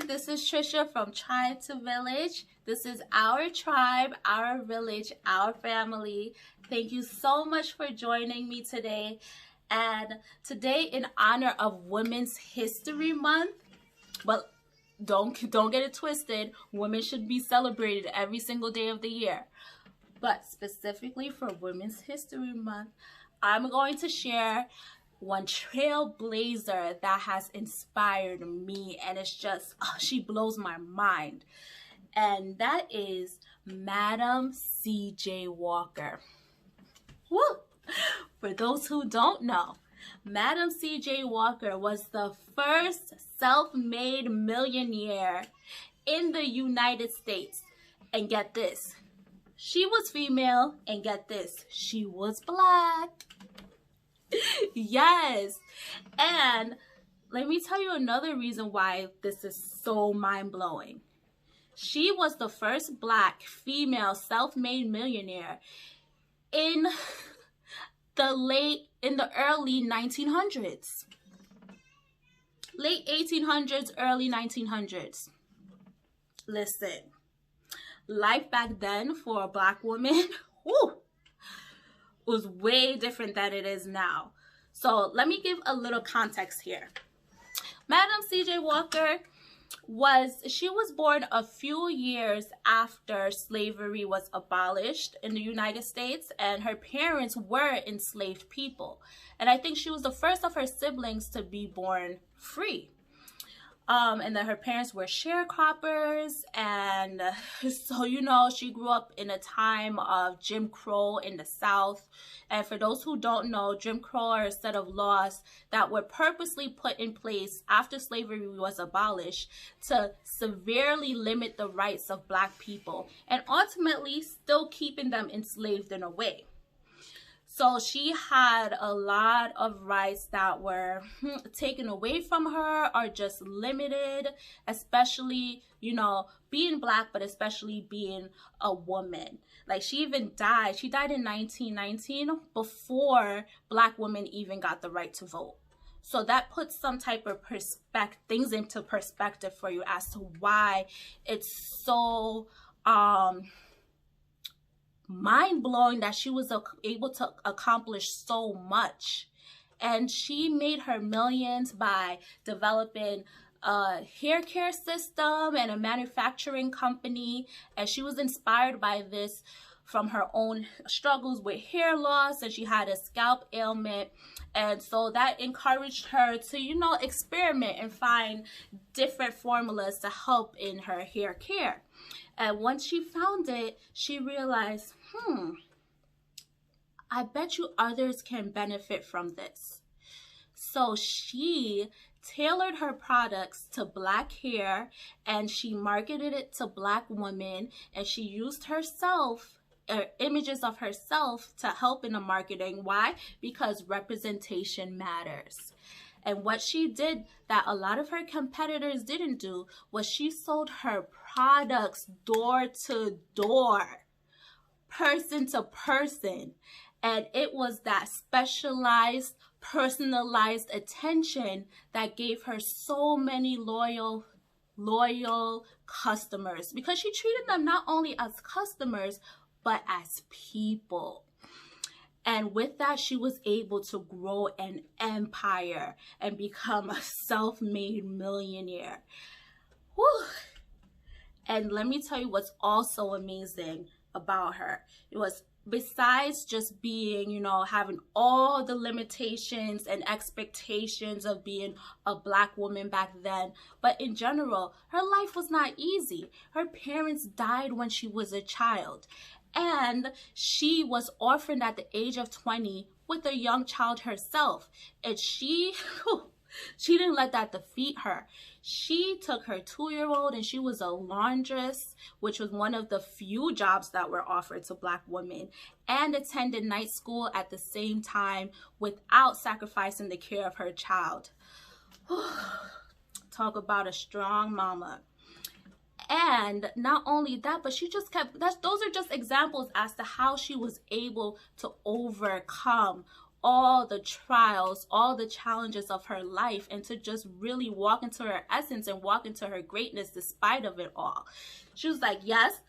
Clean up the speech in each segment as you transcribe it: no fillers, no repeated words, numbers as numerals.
This is Trisha from Tribe to Village. This is our tribe, our village, our family. Thank you so much for joining me today. And today, in honor of Women's History Month, well, don't get it twisted. Women should be celebrated every single day of the year. But specifically for Women's History Month, I'm going to share one trailblazer that has inspired me, and it's just, she blows my mind. And that is Madam C.J. Walker. Woo! For those who don't know, Madam C.J. Walker was the first self-made millionaire in the United States. And get this, she was female, and get this, she was black. Yes. And let me tell you another reason why this is so mind-blowing. She was the first black female self-made millionaire in the early 1900s. Late 1800s, early 1900s. Listen, life back then for a black woman, whew, was way different than it is now. So let me give a little context here. Madam C.J. Walker was born a few years after slavery was abolished in the United States, and her parents were enslaved people. And I think she was the first of her siblings to be born free. And then her parents were sharecroppers, and so, you know, she grew up in a time of Jim Crow in the South. And for those who don't know, Jim Crow are a set of laws that were purposely put in place after slavery was abolished to severely limit the rights of black people and ultimately still keeping them enslaved in a way. So she had a lot of rights that were taken away from her or just limited, especially, you know, being black, but especially being a woman. Like, she even died. She died in 1919 before black women even got the right to vote. So that puts some type of things into perspective for you as to why it's so mind-blowing that she was able to accomplish so much. And she made her millions by developing a hair care system and a manufacturing company, and she was inspired by this from her own struggles with hair loss, and she had a scalp ailment, and so that encouraged her to, you know, experiment and find different formulas to help in her hair care. And once she found it, she realized, I bet you others can benefit from this. So she tailored her products to black hair, and she marketed it to black women, and she used herself, images of herself, to help in the marketing. Why? Because representation matters. And what she did that a lot of her competitors didn't do was she sold her products door to door, person to person. And it was that specialized, personalized attention that gave her so many loyal customers, because she treated them not only as customers, but as people. And with that, she was able to grow an empire and become a self-made millionaire. Whew. And let me tell you what's also amazing about her. It was, besides just being, you know, having all the limitations and expectations of being a black woman back then, but in general, her life was not easy. Her parents died when she was a child. And she was orphaned at the age of 20 with a young child herself. And she didn't let that defeat her. She took her 2-year-old and she was a laundress, which was one of the few jobs that were offered to black women, and attended night school at the same time without sacrificing the care of her child. Talk about a strong mama. And not only that, but she just kept, those are just examples as to how she was able to overcome all the trials, all the challenges of her life, and to just really walk into her essence and walk into her greatness despite of it all. She was like, yes,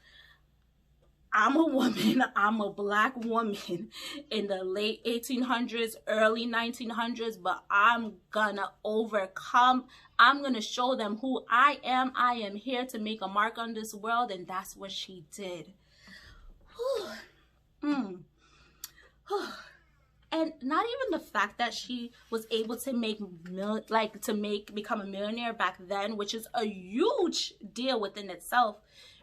I'm a woman, I'm a black woman in the late 1800s, early 1900s, but I'm gonna overcome. I'm gonna show them who I am. I am here to make a mark on this world, and that's what she did. And not even the fact that she was able to become a millionaire back then, which is a huge deal within itself,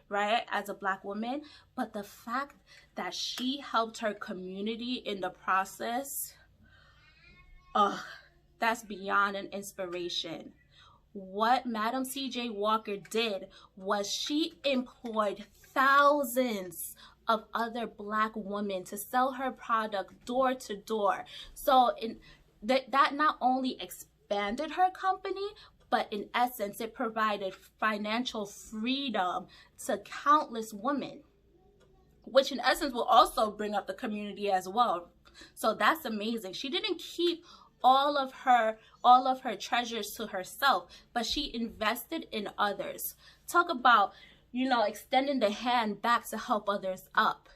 right, as a black woman, but the fact that she helped her community in the process, that's beyond an inspiration. What Madam C.J. Walker did was she employed thousands of other black women to sell her product door to door. So that not only expanded her company, but in essence, it provided financial freedom to countless women, which in essence will also bring up the community as well. So that's amazing. She didn't keep all of her treasures to herself, but she invested in others. Talk about, you know, extending the hand back to help others up.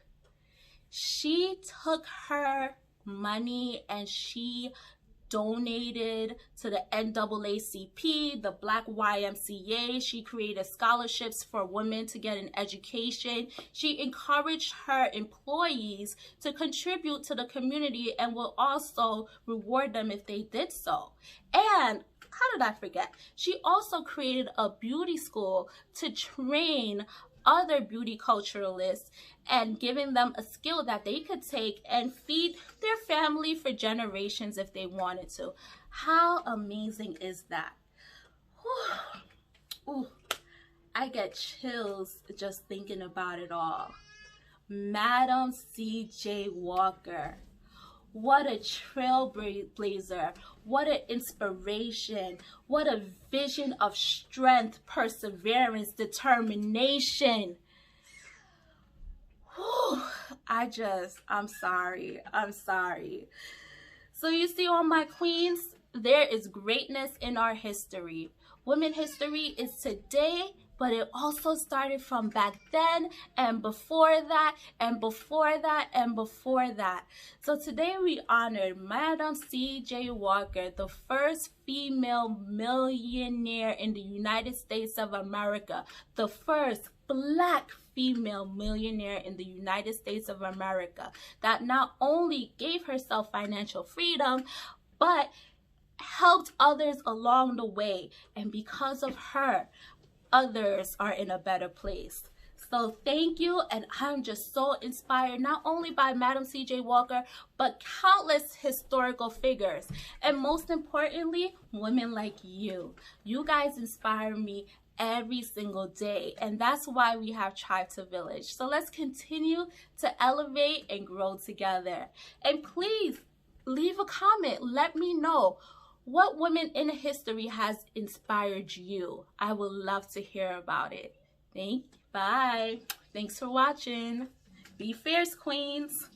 She took her money and she donated to the NAACP, the Black YMCA. She created scholarships for women to get an education. She encouraged her employees to contribute to the community and will also reward them if they did so. And how did I forget? She also created a beauty school to train other beauty culturalists and giving them a skill that they could take and feed their family for generations if they wanted to. How amazing is that? Ooh, I get chills just thinking about it all. Madam C.J. Walker. What a trailblazer. What an inspiration. What a vision of strength, perseverance, determination. Whew, I'm sorry. So you see, all my queens, there is greatness in our history. Women history is today, but it also started from back then and before that and before that and before that. So today we honored Madam C.J. Walker, the first female millionaire in the United States of America, the first black female millionaire in the United States of America, that not only gave herself financial freedom, but helped others along the way. And because of her, others are in a better place. So thank you, and I'm just so inspired, not only by Madam C.J. Walker, but countless historical figures, and most importantly, women like you. You guys inspire me every single day, and that's why we have Tribe to Village. So let's continue to elevate and grow together. And please leave a comment. Let me know what woman in history has inspired you. I would love to hear about it. Bye. Thanks for watching. Be fierce, queens.